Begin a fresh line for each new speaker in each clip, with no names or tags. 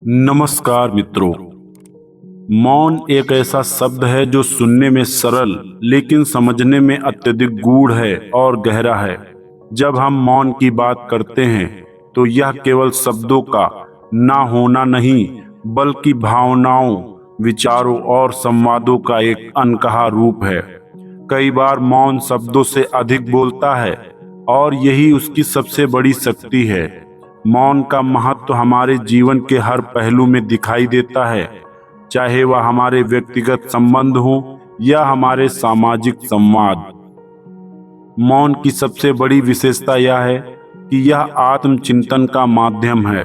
नमस्कार मित्रों। मौन एक ऐसा शब्द है जो सुनने में सरल लेकिन समझने में अत्यधिक गूढ़ है और गहरा है। जब हम मौन की बात करते हैं तो यह केवल शब्दों का ना होना नहीं बल्कि भावनाओं, विचारों और संवादों का एक अनकहा रूप है। कई बार मौन शब्दों से अधिक बोलता है और यही उसकी सबसे बड़ी शक्ति है। मौन का महत्व हमारे जीवन के हर पहलू में दिखाई देता है, चाहे वह हमारे व्यक्तिगत संबंध हो या हमारे सामाजिक संवाद। मौन की सबसे बड़ी विशेषता यह है कि यह आत्मचिंतन का माध्यम है।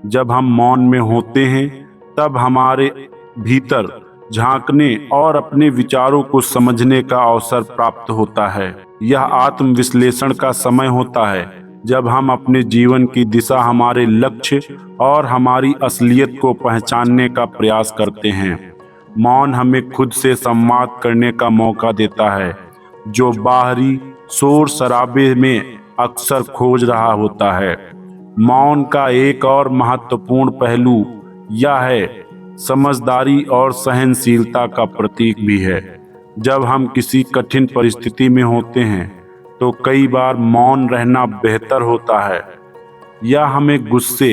जब हम मौन में होते हैं तब हमारे भीतर झांकने और अपने विचारों को समझने का अवसर प्राप्त होता है। यह आत्मविश्लेषण का समय होता है जब हम अपने जीवन की दिशा, हमारे लक्ष्य और हमारी असलियत को पहचानने का प्रयास करते हैं। मौन हमें खुद से संवाद करने का मौका देता है, जो बाहरी शोर शराबे में अक्सर खोज रहा होता है। मौन का एक और महत्वपूर्ण पहलू यह है, समझदारी और सहनशीलता का प्रतीक भी है। जब हम किसी कठिन परिस्थिति में होते हैं तो कई बार मौन रहना बेहतर होता है। यह हमें गुस्से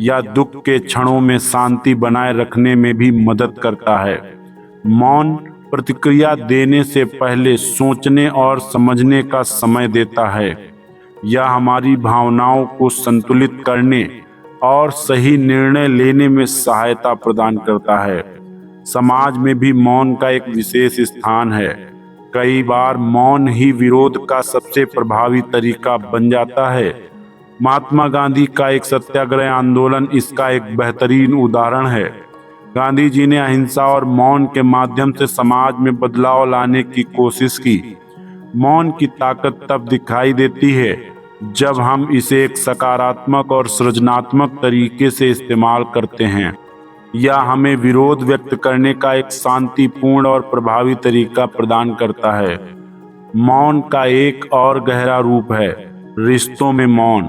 या दुख के क्षणों में शांति बनाए रखने में भी मदद करता है। मौन प्रतिक्रिया देने से पहले सोचने और समझने का समय देता है। यह हमारी भावनाओं को संतुलित करने और सही निर्णय लेने में सहायता प्रदान करता है। समाज में भी मौन का एक विशेष स्थान है। कई बार मौन ही विरोध का सबसे प्रभावी तरीका बन जाता है। महात्मा गांधी का एक सत्याग्रह आंदोलन इसका एक बेहतरीन उदाहरण है। गांधी जी ने अहिंसा और मौन के माध्यम से समाज में बदलाव लाने की कोशिश की। मौन की ताकत तब दिखाई देती है जब हम इसे एक सकारात्मक और सृजनात्मक तरीके से इस्तेमाल करते हैं। यह हमें विरोध व्यक्त करने का एक शांतिपूर्ण और प्रभावी तरीका प्रदान करता है। मौन का एक और गहरा रूप है रिश्तों में मौन।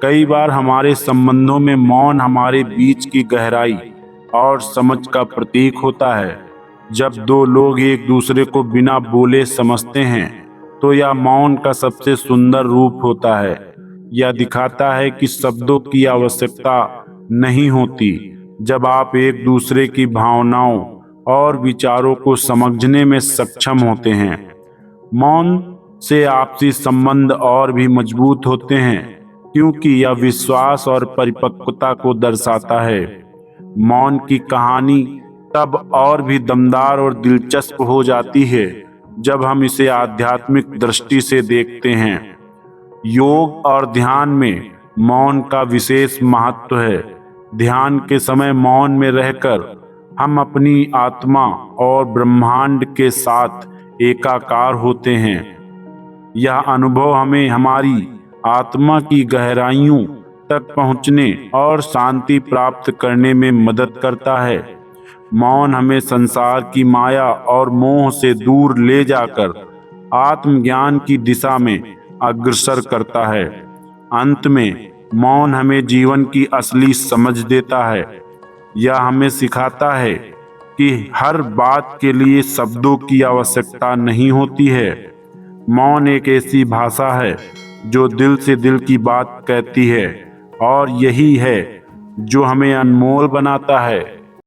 कई बार हमारे संबंधों में मौन हमारे बीच की गहराई और समझ का प्रतीक होता है। जब दो लोग एक दूसरे को बिना बोले समझते हैं तो यह मौन का सबसे सुंदर रूप होता है। यह दिखाता है कि शब्दों की आवश्यकता नहीं होती जब आप एक दूसरे की भावनाओं और विचारों को समझने में सक्षम होते हैं। मौन से आपसी संबंध और भी मजबूत होते हैं क्योंकि यह विश्वास और परिपक्वता को दर्शाता है। मौन की कहानी तब और भी दमदार और दिलचस्प हो जाती है जब हम इसे आध्यात्मिक दृष्टि से देखते हैं। योग और ध्यान में मौन का विशेष महत्व है। ध्यान के समय मौन में रहकर हम अपनी आत्मा और ब्रह्मांड के साथ एकाकार होते हैं। यह अनुभव हमें हमारी आत्मा की गहराइयों तक पहुंचने और शांति प्राप्त करने में मदद करता है। मौन हमें संसार की माया और मोह से दूर ले जाकर आत्मज्ञान की दिशा में अग्रसर करता है। अंत में मौन हमें जीवन की असली समझ देता है। यह हमें सिखाता है कि हर बात के लिए शब्दों की आवश्यकता नहीं होती है। मौन एक ऐसी भाषा है जो दिल से दिल की बात कहती है और यही है जो हमें अनमोल बनाता है।